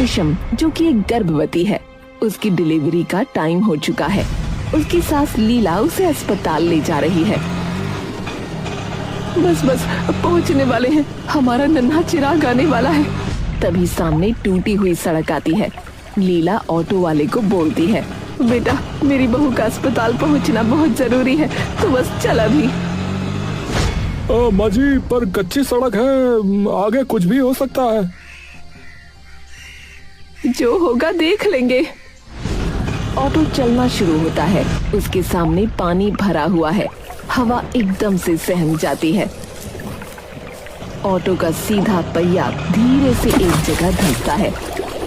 रेशम, जो कि एक गर्भवती है, उसकी डिलीवरी का टाइम हो चुका है। उसकी सास लीला उसे अस्पताल ले जा रही है। बस बस पहुंचने वाले हैं, हमारा नन्हा चिराग आने वाला है। तभी सामने टूटी हुई सड़क आती है। लीला ऑटो वाले को बोलती है, बेटा मेरी बहू का अस्पताल पहुंचना बहुत जरूरी है, तो बस चल अभी। माँ जी, पर कच्ची सड़क है, आगे कुछ भी हो सकता है। जो होगा देख लेंगे। ऑटो चलना शुरू होता है। उसके सामने पानी भरा हुआ है। हवा एकदम से सहम जाती है। ऑटो का सीधा पहिया धीरे से एक जगह धंसता है।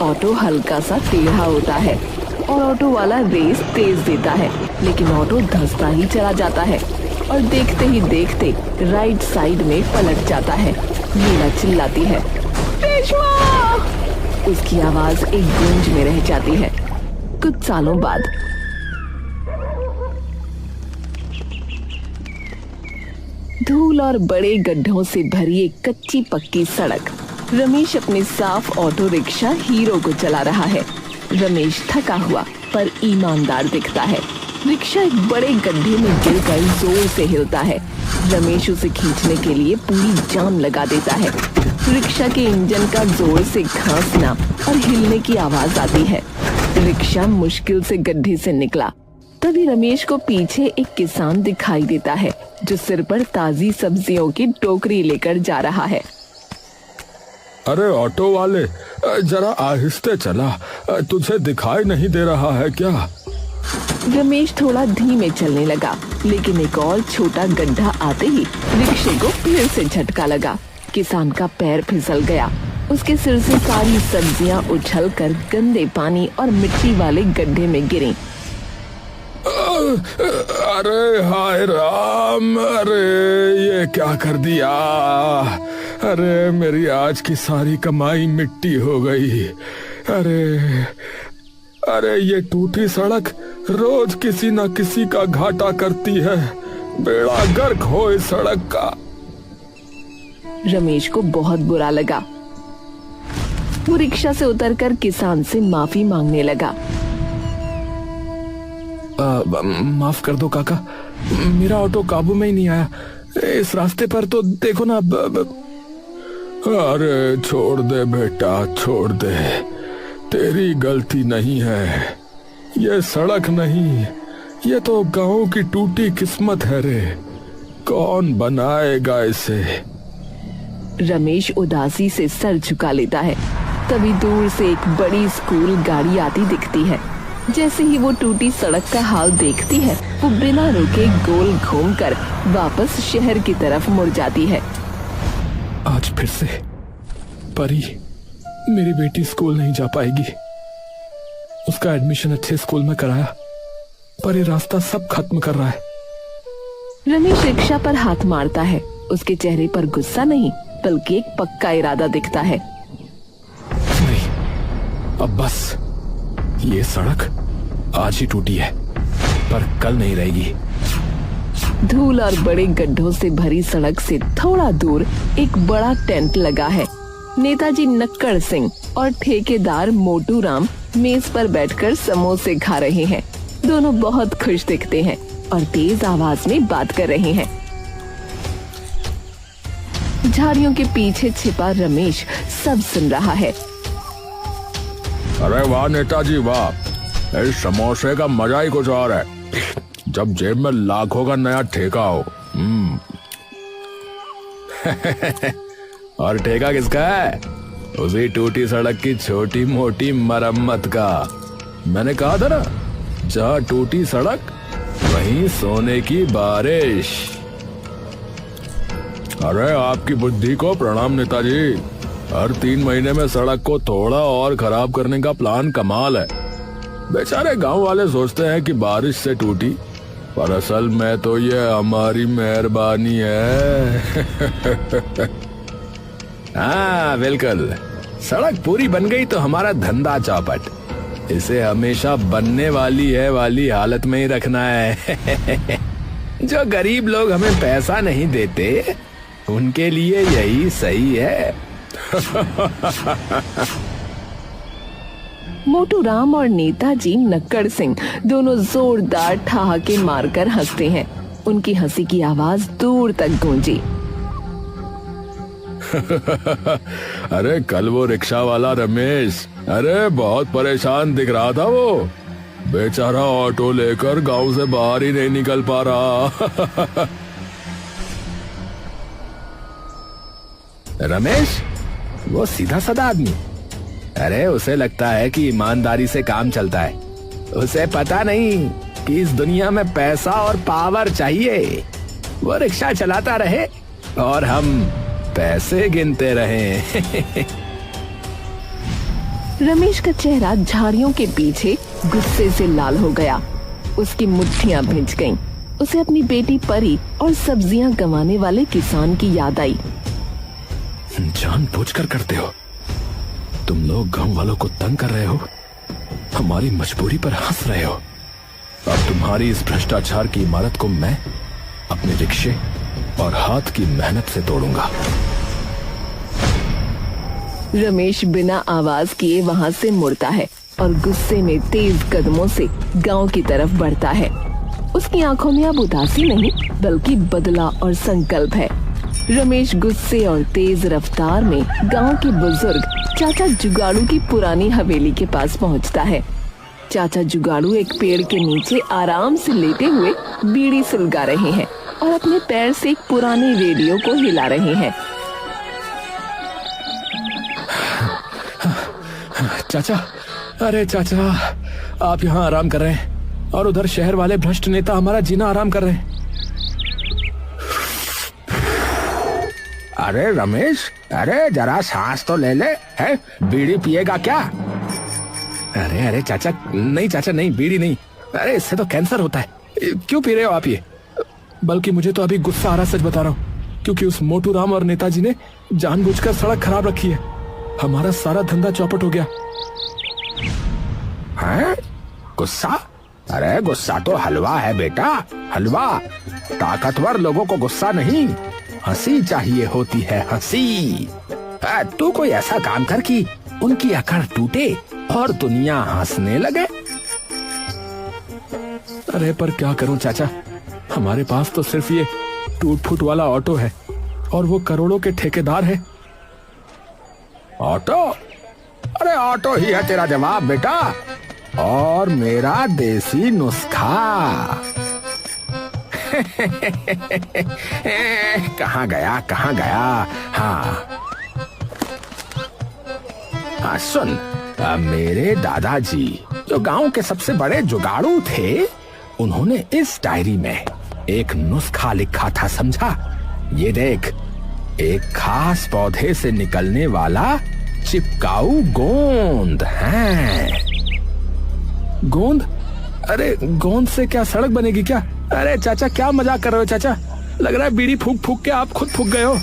ऑटो हल्का सा टेढ़ा होता है और ऑटो वाला रेस तेज देता है, लेकिन ऑटो धंसता ही चला जाता है और देखते ही देखते राइट साइड में पलट जाता है। लीला चिल्लाती है, रेशमा! उसकी आवाज एक गूंज में रह जाती है। कुछ सालों बाद धूल और बड़े गड्ढों से भरी एक कच्ची पक्की सड़क। रमेश अपने साफ ऑटो रिक्शा हीरो को चला रहा है। रमेश थका हुआ पर ईमानदार दिखता है। रिक्शा एक बड़े गड्ढे में गिरकर जोर से हिलता है। रमेश उसे खींचने के लिए पूरी जान लगा देता है। रिक्शा के इंजन का जोर से घासना और हिलने की आवाज आती है। रिक्शा मुश्किल से गड्ढे से निकला। तभी रमेश को पीछे एक किसान दिखाई देता है, जो सिर पर ताजी सब्जियों की टोकरी लेकर जा रहा है। अरे ऑटो वाले, जरा आहिस्ते चला, तुझे दिखाई नहीं दे रहा है क्या? रमेश थोड़ा धीमे चलने लगा, लेकिन एक और छोटा गड्ढा आते ही रिक्शे को फिर से झटका लगा। किसान का पैर फिसल गया। उसके सिर से सारी सब्जियां उछलकर गंदे पानी और मिट्टी वाले गड्ढे में गिरी। अरे हाय राम, अरे ये क्या कर दिया? अरे मेरी आज की सारी कमाई मिट्टी हो गई। अरे ये टूटी सड़क रोज किसी न किसी का घाटा करती है। बेड़ा गर्क हो इस सड़क का। रमेश को बहुत बुरा लगा। वो रिक्शा से उतरकर किसान से माफी मांगने लगा। माफ कर दो काका, मेरा ऑटो काबू में ही नहीं आया। इस रास्ते पर तो देखो ना। अरे छोड़ दे बेटा, छोड़ दे, तेरी गलती नहीं है। ये सड़क नहीं, ये तो गांव की टूटी किस्मत है रे। कौन बनाएगा इसे? रमेश उदासी से सर झुका लेता है। तभी दूर से एक बड़ी स्कूल गाड़ी आती दिखती है। जैसे ही वो टूटी सड़क का हाल देखती है, वो बिना रुके गोल घूमकर वापस शहर की तरफ मुड़ जाती है। आज फिर से परी, मेरी बेटी स्कूल नहीं जा पाएगी। उसका एडमिशन अच्छे स्कूल में कराया, पर ये रास्ता सब खत्म कर रहा है। रमेश रिक्शा पर हाथ मारता है। उसके चेहरे पर गुस्सा नहीं, बल्कि एक पक्का इरादा दिखता है। नहीं, अब बस। ये सड़क आज ही टूटी है, पर कल नहीं रहेगी। धूल और बड़े गड्ढों से भरी सड़क से थोड़ा दूर एक बड़ा टेंट लगा है। नेताजी नक्कड़ सिंह और ठेकेदार मोटू राम मेज पर बैठकर समोसे खा रहे हैं। दोनों बहुत खुश दिखते हैं और तेज आवाज में बात कर रहे हैं। झाड़ियों के पीछे छिपा रमेश सब सुन रहा है। अरे वाह नेताजी वाह, इस समोसे का मजा ही कुछ और है, जब जेब में लाखों का नया ठेका हो। और ठेका किसका है? उसी टूटी सड़क की छोटी मोटी मरम्मत का। मैंने कहा था ना, जहाँ टूटी सड़क वहीं सोने की बारिश। अरे आपकी बुद्धि को प्रणाम नेताजी। हर 3 महीने में सड़क को थोड़ा और खराब करने का प्लान कमाल है। बेचारे गांव वाले सोचते हैं कि बारिश से टूटी, पर असल में तो ये हमारी मेहरबानी है। हाँ बिल्कुल, सड़क पूरी बन गई तो हमारा धंधा चौपट। इसे हमेशा बनने वाली है वाली हालत में ही रखना है। जो गरीब लोग हमें पैसा नहीं देते, उनके लिए यही सही है। मोटू राम और नेताजी नक्कड़ सिंह दोनों जोरदार ठहाके मारकर हंसते हैं। उनकी हंसी की आवाज दूर तक गूंजी। अरे कल वो रिक्शा वाला रमेश, अरे बहुत परेशान दिख रहा था वो। बेचारा ऑटो लेकर गांव से बाहर ही नहीं निकल पा रहा। रमेश वो सीधा साधा आदमी, अरे उसे लगता है कि ईमानदारी से काम चलता है। उसे पता नहीं कि इस दुनिया में पैसा और पावर चाहिए। वो रिक्शा चलाता रहे और हम पैसे गिनते रहे। रमेश का चेहरा झाड़ियों के पीछे गुस्से से लाल हो गया। उसकी मुट्ठियां भिंच गईं। उसे अपनी बेटी परी और सब्जियां गंवाने वाले किसान की याद आई। जानबूझकर करते हो तुम लोग, गांव वालों को तंग कर रहे हो, हमारी मजबूरी पर हंस रहे हो। अब तुम्हारी इस भ्रष्टाचार की इमारत को मैं अपने रिक्शे और हाथ की मेहनत से तोड़ूंगा। रमेश बिना आवाज किए वहां से मुड़ता है और गुस्से में तेज कदमों से गांव की तरफ बढ़ता है। उसकी आंखों में अब उदासी नहीं बल्कि बदला और संकल्प है। रमेश गुस्से और तेज रफ्तार में गांव के बुजुर्ग चाचा जुगाड़ू की पुरानी हवेली के पास पहुंचता है। चाचा जुगाड़ू एक पेड़ के नीचे आराम से लेटे हुए बीड़ी सुलगा रहे हैं और अपने पैर से एक पुराने रेडियो को हिला रहे हैं। चाचा, अरे चाचा, आप यहाँ आराम कर रहे हैं और उधर शहर वाले भ्रष्ट नेता हमारा जीना आराम कर रहे हैं। अरे रमेश, अरे जरा सांस तो ले ले, है बीड़ी पिएगा क्या? अरे अरे चाचा, नहीं चाचा नहीं, बीड़ी नहीं। अरे इससे तो कैंसर होता है। क्यों पी रहे हो आप ये? बल्कि मुझे तो अभी गुस्सा आ रहा, सच बता रहा हूँ, क्योंकि उस मोटू राम और नेताजी ने जानबूझकर सड़क खराब रखी है। हमारा सारा धंधा चौपट हो गया। हैं? गुस्सा? अरे गुस्सा तो हलवा है बेटा, हलवा। ताकतवर लोगों को गुस्सा नहीं, हंसी चाहिए होती है, हंसी। तू कोई ऐसा काम कर कि उनकी अकड़ टूटे और दुनिया हंसने लगे। अरे पर क्या करूं चाचा, हमारे पास तो सिर्फ ये टूट फूट वाला ऑटो है और वो करोड़ों के ठेकेदार है। ऑटो? अरे ऑटो ही है तेरा जवाब बेटा, और मेरा देसी नुस्खा। कहाँ गया? हाँ सुन, मेरे दादाजी जो गांव के सबसे बड़े जुगाड़ू थे, उन्होंने इस डायरी में एक नुस्खा लिखा था, समझा? ये देख, एक खास पौधे से निकलने वाला चिपकाऊ गोंद है। गोंद? अरे गोंद से क्या सड़क बनेगी क्या? अरे चाचा, क्या मजाक कर रहे हो चाचा? लग रहा है बीड़ी फूक फूक के आप खुद फूक गए हो।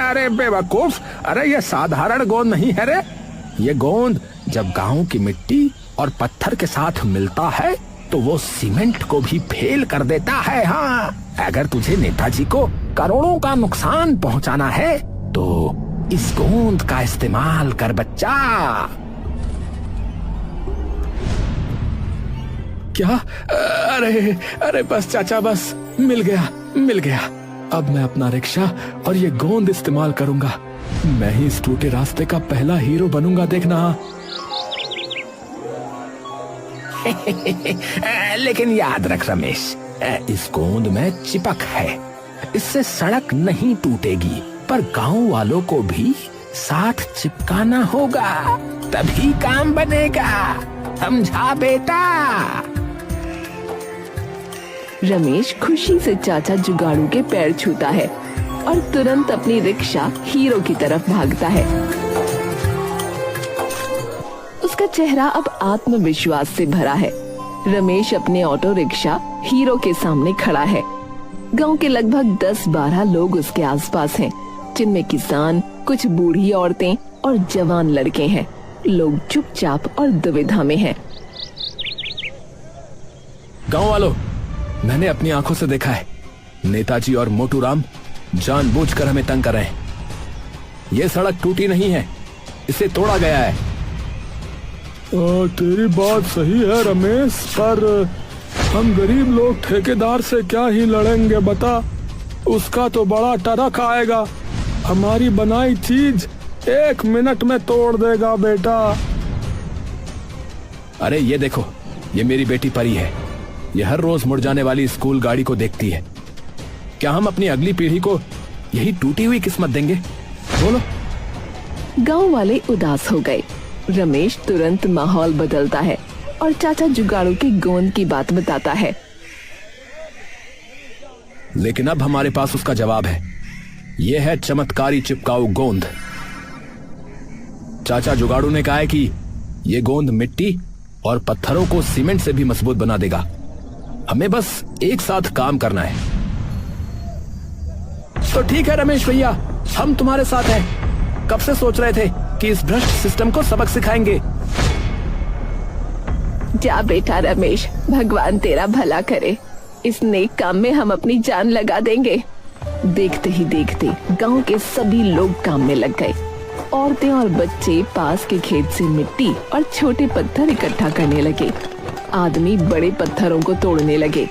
अरे बेवकूफ, अरे ये साधारण गोंद नहीं है रे। ये गोंद जब गांव की मिट्टी और पत्थर के साथ मिलता है तो वो सीमेंट को भी फेल कर देता है। हाँ, अगर तुझे नेताजी को करोड़ों का नुकसान पहुंचाना है तो इस गोंद का इस्तेमाल कर बच्चा। क्या? अरे बस चाचा, बस मिल गया। अब मैं अपना रिक्शा और ये गोंद इस्तेमाल करूंगा। मैं ही इस टूटे रास्ते का पहला हीरो बनूंगा, देखना। लेकिन याद रख रमेश, इस गोंद में चिपक है, इससे सड़क नहीं टूटेगी, पर गांव वालों को भी साथ चिपकाना होगा, तभी काम बनेगा, समझा बेटा? रमेश खुशी से चाचा जुगाड़ू के पैर छूता है और तुरंत अपनी रिक्शा हीरो की तरफ भागता है। उसका चेहरा अब आत्मविश्वास से भरा है। रमेश अपने ऑटो रिक्शा हीरो के सामने खड़ा है। गांव के लगभग 10-12 लोग उसके आसपास हैं, जिनमें किसान, कुछ बूढ़ी औरतें और जवान लड़के हैं। लोग चुपचाप और दुविधा में हैं। गांव वालों, मैंने अपनी आंखों से देखा है, नेताजी और मोटू राम जानबूझकर हमें तंग कर रहे हैं। यह सड़क टूटी नहीं है, इसे तोड़ा गया है। तेरी बात सही है रमेश, पर हम गरीब लोग ठेकेदार से क्या ही लड़ेंगे बता। उसका तो बड़ा टरक आएगा, हमारी बनाई चीज 1 मिनट में तोड़ देगा बेटा। अरे ये देखो, ये मेरी बेटी परी है। ये हर रोज मुड़ जाने वाली स्कूल गाड़ी को देखती है। क्या हम अपनी अगली पीढ़ी को यही टूटी हुई किस्मत देंगे? बोलो। गांव वाले उदास हो गए। रमेश तुरंत माहौल बदलता है और चाचा जुगाड़ू की गोंद की बात बताता है। लेकिन अब हमारे पास उसका जवाब है। यह है चमत्कारी चिपकाऊ गोंद। चाचा जुगाड़ू ने कहा है कि यह गोंद मिट्टी और पत्थरों को सीमेंट से भी मजबूत बना देगा। हमें बस एक साथ काम करना है। तो ठीक है रमेश भैया, हम तुम्हारे साथ हैं। कब से सोच रहे थे कि इस भ्रष्ट सिस्टम को सबक सिखाएंगे। जा बेटा रमेश, भगवान तेरा भला करे। इस नेक काम में हम अपनी जान लगा देंगे। देखते ही देखते गांव के सभी लोग काम में लग गए। औरतें और बच्चे पास के खेत से मिट्टी और छोटे पत्थर इकट्ठा करने लगे। आदमी बड़े पत्थरों को तोड़ने लगे।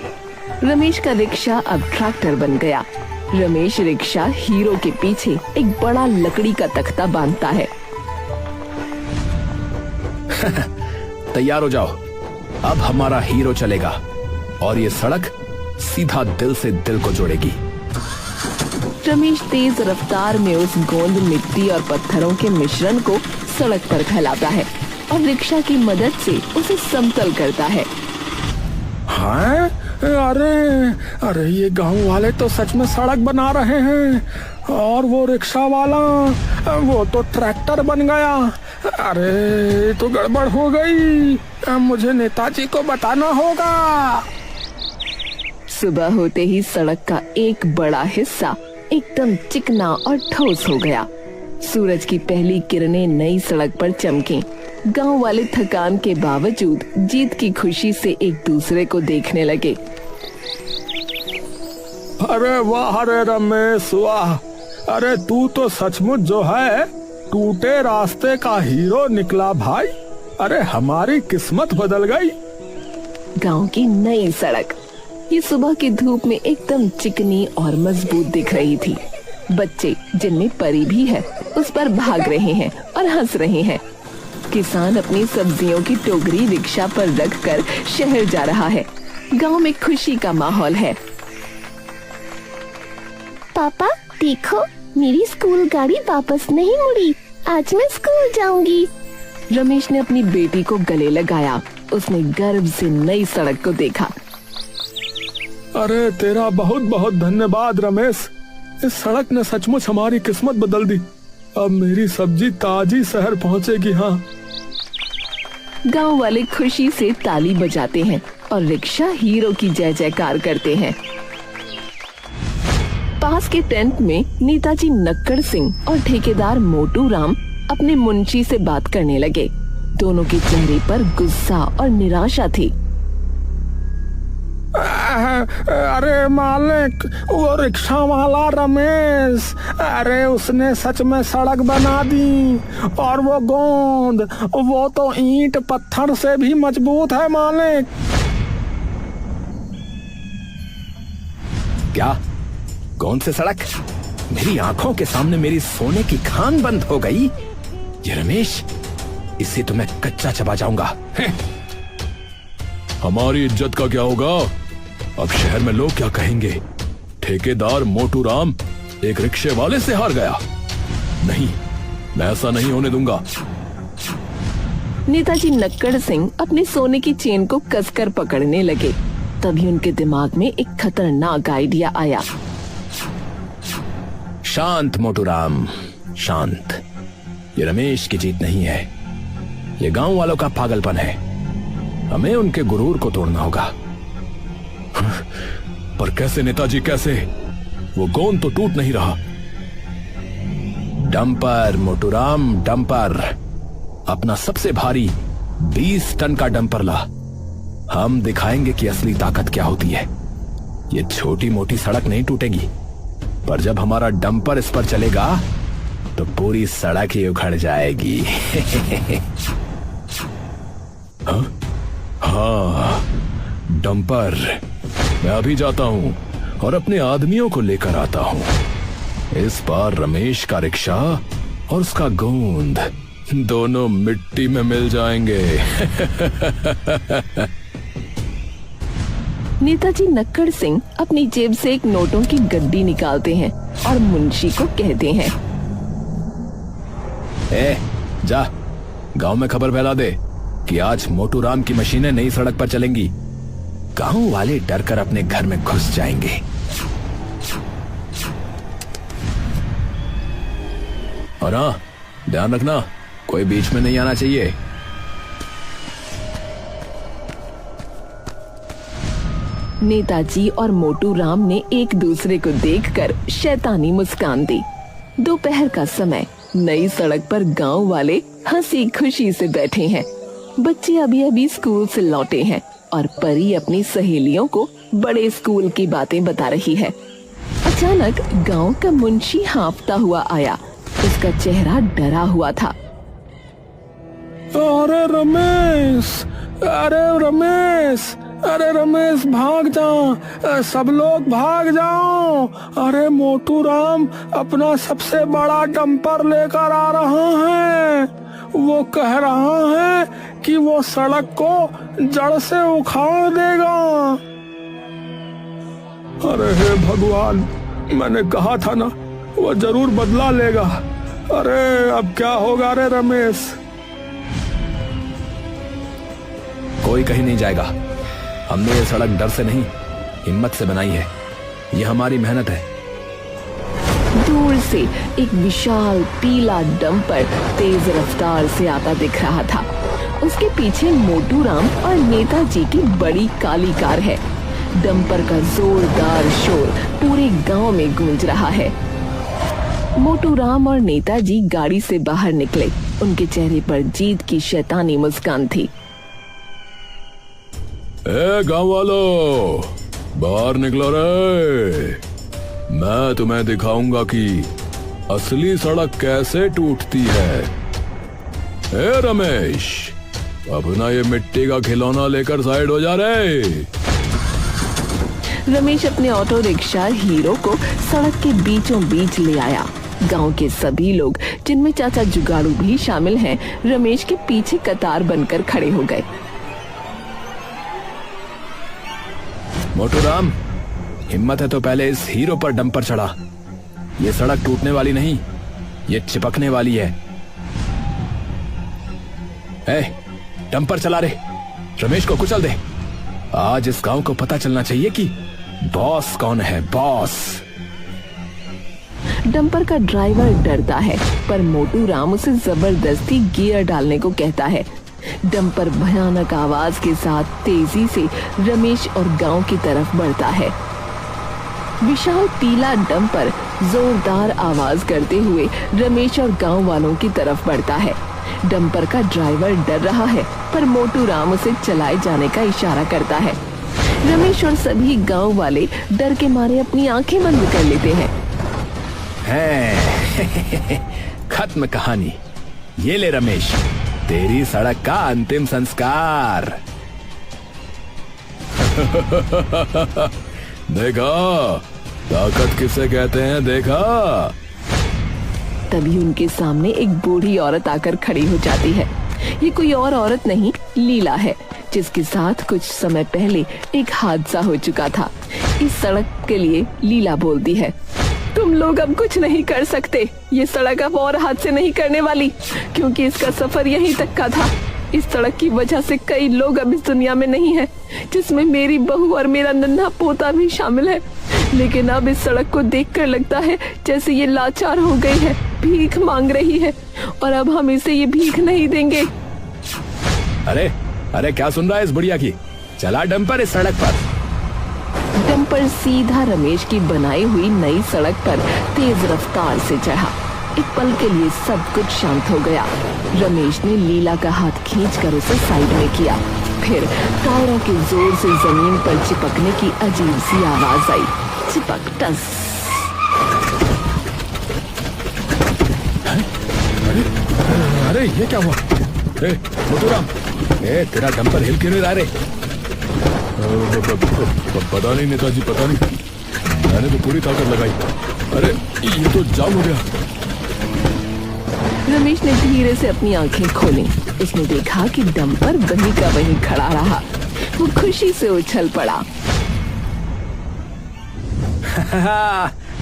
रमेश का रिक्शा अब ट्रैक्टर बन गया। रमेश रिक्शा हीरो के पीछे एक बड़ा लकड़ी का तख्ता बांधता है। तैयार हो जाओ, अब हमारा हीरो चलेगा और ये सड़क सीधा दिल से दिल को जोड़ेगी। रमेश तेज रफ्तार में उस गोंद, मिट्टी और पत्थरों के मिश्रण को सड़क पर फैलाता है और रिक्शा की मदद से उसे समतल करता है। हाँ? अरे ये गांव वाले तो सच में सड़क बना रहे हैं और वो रिक्शा वाला वो तो ट्रैक्टर बन गया। अरे तो गड़बड़ हो गई, मुझे नेताजी को बताना होगा। सुबह होते ही सड़क का एक बड़ा हिस्सा एकदम चिकना और ठोस हो गया। सूरज की पहली किरणें नई सड़क पर चमकी। गांव वाले थकान के बावजूद जीत की खुशी से एक दूसरे को देखने लगे। अरे वाह रे रमेश वाह, अरे तू तो सचमुच जो है टूटे रास्ते का हीरो निकला भाई। अरे हमारी किस्मत बदल गई। गांव की नई सड़क ये सुबह की धूप में एकदम चिकनी और मजबूत दिख रही थी। बच्चे, जिनमें परी भी है, उस पर भाग रहे हैं और हंस रहे हैं। किसान अपनी सब्जियों की टोकरी रिक्शा पर रखकर शहर जा रहा है। गांव में खुशी का माहौल है। पापा देखो, मेरी स्कूल गाड़ी वापस नहीं मुड़ी। आज मैं स्कूल जाऊंगी। रमेश ने अपनी बेटी को गले लगाया। उसने गर्व से नई सड़क को देखा। अरे तेरा बहुत बहुत धन्यवाद रमेश, इस सड़क ने सचमुच हमारी किस्मत बदल दी। अब मेरी सब्जी ताजी शहर पहुंचेगी। हाँ। गांव वाले खुशी से ताली बजाते हैं और रिक्शा हीरो की जय जयकार करते हैं। पास के टेंट में नेताजी नक्कड़ सिंह और ठेकेदार मोटू राम अपने मुंशी से बात करने लगे। दोनों के चेहरे पर गुस्सा और निराशा थी। अरे मालिक, वो रिक्शा वाला रमेश, अरे उसने सच में सड़क बना दी। और वो गोंद, वो तो ईंट पत्थर से भी मजबूत है मालिक। क्या? कौन सी सड़क? मेरी आंखों के सामने मेरी सोने की खान बंद हो गई। ये रमेश, इसे तो मैं कच्चा चबा जाऊंगा। हमारी इज्जत का क्या होगा? अब शहर में लोग क्या कहेंगे? ठेकेदार मोटू राम एक रिक्शे वाले से हार गया। नहीं, मैं ऐसा नहीं होने दूंगा। नेताजी नक्कड़ सिंह अपने सोने की चेन को कसकर पकड़ने लगे। तभी उनके दिमाग में एक खतरनाक आइडिया आया। शांत मोटू राम, शांत। ये रमेश की जीत नहीं है, ये गांव वालों का पागलपन है। हमें उनके गुरूर को तोड़ना होगा। पर कैसे नेताजी, कैसे? वो गोंद तो टूट नहीं रहा। डंपर मोटू राम, डंपर। अपना सबसे भारी 20 टन का डंपर ला। हम दिखाएंगे कि असली ताकत क्या होती है। ये छोटी मोटी सड़क नहीं टूटेगी, पर जब हमारा डंपर इस पर चलेगा तो पूरी सड़क ही उखड़ जाएगी। हाँ, डंपर। मैं अभी जाता हूँ और अपने आदमियों को लेकर आता हूँ। इस बार रमेश का रिक्शा और उसका गोंद दोनों मिट्टी में मिल जाएंगे। नेताजी नक्कड़ सिंह अपनी जेब से एक नोटों की गड्डी निकालते हैं और मुंशी को कहते हैं, जा गांव में खबर फैला दे कि आज मोटू राम की मशीनें नई सड़क पर चलेंगी। गांव वाले डर कर अपने घर में घुस जाएंगे। और हाँ, ध्यान रखना कोई बीच में नहीं आना चाहिए। नेताजी और मोटू राम ने एक दूसरे को देखकर शैतानी मुस्कान दी। दोपहर का समय, नई सड़क पर गांव वाले हंसी खुशी से बैठे हैं। बच्चे अभी अभी स्कूल से लौटे हैं और परी अपनी सहेलियों को बड़े स्कूल की बातें बता रही है। अचानक गांव का मुंशी हाँफता हुआ आया। उसका चेहरा डरा हुआ था। अरे रमेश, अरे रमेश, अरे रमेश, भाग जा, सब लोग भाग जाओ। अरे मोटू राम अपना सबसे बड़ा डंपर लेकर आ रहा है। वो कह रहा है कि वो सड़क को जड़ से उखाड़ देगा। अरे हे भगवान, मैंने कहा था ना, वो जरूर बदला लेगा। अरे अब क्या होगा रे रमेश? कोई कहीं नहीं जाएगा। हमने ये सड़क डर से नहीं, हिम्मत से बनाई है। ये हमारी मेहनत है। दूर से एक विशाल पीला डंपर तेज रफ्तार से आता दिख रहा था। उसके पीछे मोटू राम और नेताजी की बड़ी काली कार है। डंपर का जोरदार शोर पूरे गांव में गूंज रहा है। मोटू राम और नेताजी गाड़ी से बाहर निकले। उनके चेहरे पर जीत की शैतानी मुस्कान थी। ए गांव वालों, बाहर निकलो रे। मैं तुम्हें दिखाऊंगा कि असली सड़क कैसे टूटती है। ए रमेश, अपना ये मिट्टी का खिलौना लेकर साइड हो जा रे। रमेश अपने ऑटो रिक्शा हीरो को सड़क के बीचों बीच ले आया। गांव के सभी लोग, जिनमें चाचा जुगाड़ू भी शामिल हैं, रमेश के पीछे कतार बनकर खड़े हो गए। मोटू राम, हिम्मत है तो पहले इस हीरो पर डंपर चढ़ा। ये सड़क टूटने वाली नहीं, ये चिपकने वाली है। डंपर चला रे, रमेश को कुचल दे। आज इस गांव को पता चलना चाहिए कि बॉस कौन है। बॉस। डंपर का ड्राइवर डरता है, पर मोटू राम उसे जबरदस्ती गियर डालने को कहता है। डंपर भयानक आवाज के साथ तेजी से रमेश और गांव की तरफ बढ़ता है। विशाल पीला डंपर जोरदार आवाज करते हुए रमेश और गांव वालों की तरफ बढ़ता है। डंपर का ड्राइवर डर रहा है, पर मोटू राम उसे चलाए जाने का इशारा करता है। रमेश और सभी गांव वाले डर के मारे अपनी आंखें बंद कर लेते हैं। खत्म कहानी। ये ले रमेश, तेरी सड़क का अंतिम संस्कार। देखा, ताकत किसे कहते हैं, देखा। तभी उनके सामने एक बूढ़ी औरत आकर खड़ी हो जाती है। ये कोई और औरत नहीं, लीला है, जिसके साथ कुछ समय पहले एक हादसा हो चुका था। इस सड़क के लिए लीला बोलती है, तुम लोग अब कुछ नहीं कर सकते। ये सड़क अब और हादसे नहीं करने वाली, क्योंकि इसका सफर यहीं तक का था। इस सड़क की वजह से कई लोग अब इस दुनिया में नहीं हैं, जिसमें मेरी बहू और मेरा नन्हा पोता भी शामिल है। लेकिन अब इस सड़क को देखकर लगता है जैसे ये लाचार हो गई है, भीख मांग रही है, और अब हम इसे ये भीख नहीं देंगे। अरे अरे, क्या सुन रहा है इस बुढ़िया की? चला डंपर इस सड़क पर। डंपर सीधा रमेश की बनाई हुई नई सड़क पर तेज रफ्तार से चढ़ा। एक पल के लिए सब कुछ शांत हो गया। रमेश ने लीला का हाथ खींचकर उसे साइड में किया। फिर टायरों के जोर से जमीन पर चिपकने की अजीब सी आवाज आई। चिपक टस। अरे ये क्या हुआ? मोटूराम, तेरा डंपर हिल क्यों नहीं रहा रे? पता नहीं नेताजी, पता नहीं, मैंने तो पूरी ताकत लगाई। अरे ये तो जाम हो गया। रमेश ने धीरे से अपनी आंखें खोली। उसने देखा कि डंपर वहीं का वहीं खड़ा रहा। वो खुशी से उछल पड़ा।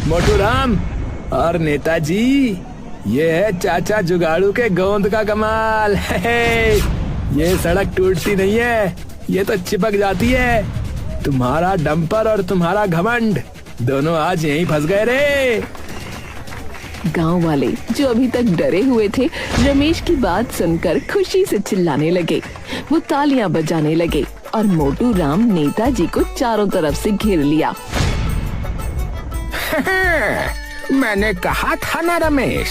मोटूराम और नेताजी, ये है चाचा जुगाड़ू के गोंद का कमाल। ये सड़क टूटती नहीं है, ये तो चिपक जाती है। तुम्हारा डंपर और तुम्हारा घमंड दोनों आज यहीं फंस गए रे। गांव वाले जो अभी तक डरे हुए थे, रमेश की बात सुनकर खुशी से चिल्लाने लगे। वो तालियां बजाने लगे और मोटू राम नेताजी को चारों तरफ से घेर लिया। मैंने कहा था ना रमेश,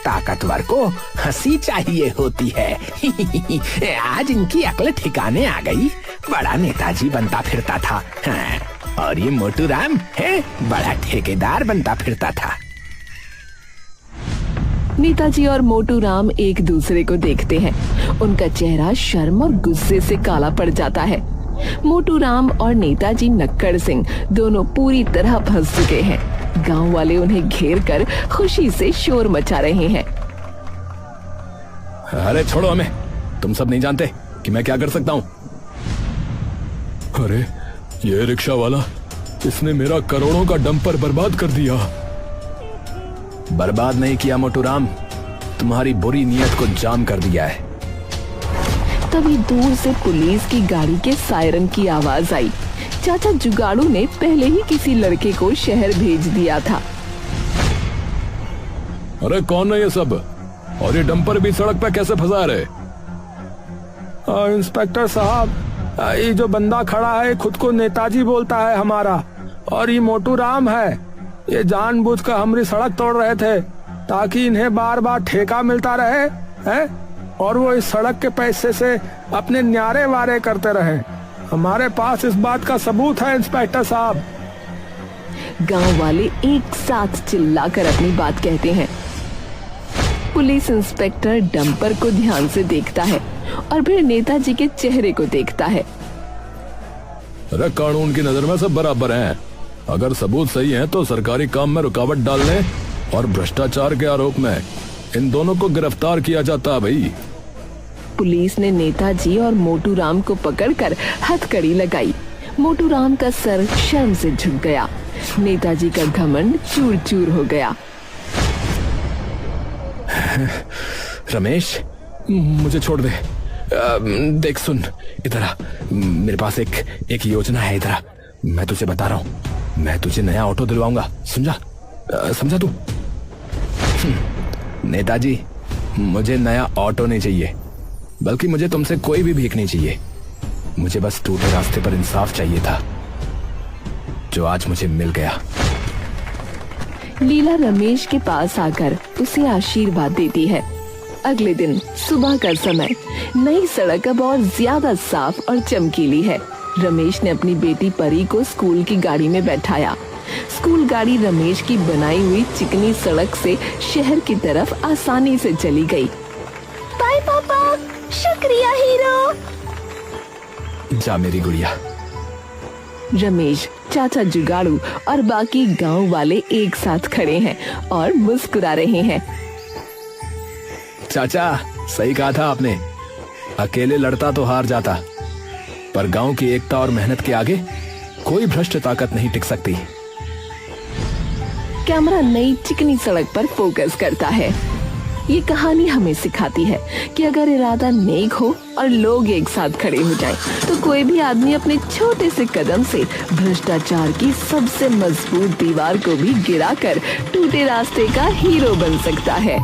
ताकतवर को हंसी चाहिए होती है। आज इनकी अकल ठिकाने आ गई। बड़ा नेताजी बनता फिरता था, और ये मोटू राम है बड़ा ठेकेदार बनता फिरता था। नेताजी और मोटू राम एक दूसरे को देखते हैं। उनका चेहरा शर्म और गुस्से से काला पड़ जाता है। मोटू राम और नेताजी नक्कड़ सिंह दोनों पूरी तरह फंस चुके हैं। गांव वाले उन्हें घेर कर खुशी से शोर मचा रहे हैं। अरे छोड़ो हमें, तुम सब नहीं जानते कि मैं क्या कर सकता हूँ। अरे ये रिक्शा वाला, इसने मेरा करोड़ों का डंपर बर्बाद कर दिया। बर्बाद नहीं किया मोटू राम, तुम्हारी बुरी नीयत को जाम कर दिया है। तभी दूर से पुलिस की गाड़ी के सायरन की आवाज आई। चाचा जुगाड़ू ने पहले ही किसी लड़के को शहर भेज दिया था। अरे कौन है ये सब, और ये डंपर भी सड़क पे कैसे फंसा रहे? इंस्पेक्टर साहब, ये जो बंदा खड़ा है खुद को नेताजी बोलता है हमारा, और ये मोटू राम है। ये जानबूझकर हमारी सड़क तोड़ रहे थे ताकि इन्हें बार बार ठेका मिलता रहे, हैं? और वो इस सड़क के पैसे से अपने न्यारे वारे करते रहे। हमारे पास इस बात का सबूत है इंस्पेक्टर साहब। गांव वाले एक साथ चिल्लाकर अपनी बात कहते हैं। पुलिस इंस्पेक्टर डंपर को ध्यान से देखता है और फिर नेताजी के चेहरे को देखता है। अरे कानून की नजर में सब बराबर हैं। अगर सबूत सही है तो सरकारी काम में रुकावट डालने और भ्रष्टाचार के आरोप में इन दोनों को गिरफ्तार किया जाता है भाई। पुलिस ने नेताजी और मोटू राम को पकड़कर हथकड़ी लगाई। मोटू राम का सर शर्म से झुक गया। नेताजी का घमंड चूर चूर हो गया। रमेश, मुझे छोड़ दे। देख सुन, इधर आ। मेरे पास एक योजना है। इधर आ, मैं तुझे बता रहा हूँ। मैं तुझे नया ऑटो दिलवाऊंगा, समझा तू? नेताजी, मुझे नया ऑटो नहीं चाहिए, बल्कि मुझे तुमसे कोई भी भीख नहीं चाहिए। मुझे बस टूटे रास्ते पर इंसाफ चाहिए था, जो आज मुझे मिल गया। लीला रमेश के पास आकर उसे आशीर्वाद देती है। अगले दिन सुबह का समय, नई सड़क अब और ज्यादा साफ और चमकीली है। रमेश ने अपनी बेटी परी को स्कूल की गाड़ी में बैठाया। स्कूल गाड़ी रमेश की बनाई हुई चिकनी सड़क से शहर की तरफ आसानी से चली गई। बाय पापा, शुक्रिया हीरो। जा मेरी गुड़िया। रमेश, चाचा जुगाड़ू और बाकी गांव वाले एक साथ खड़े हैं और मुस्कुरा रहे हैं। चाचा, सही कहा था आपने। अकेले लड़ता तो हार जाता, पर गांव की एकता और मेहनत के आगे कोई भ्रष्ट ताकत नहीं टिक सकती। कैमरा नई चिकनी सड़क पर फोकस करता है। ये कहानी हमें सिखाती है कि अगर इरादा नेक हो और लोग एक साथ खड़े हो जाएं, तो कोई भी आदमी अपने छोटे से कदम से भ्रष्टाचार की सबसे मजबूत दीवार को भी गिराकर टूटे रास्ते का हीरो बन सकता है।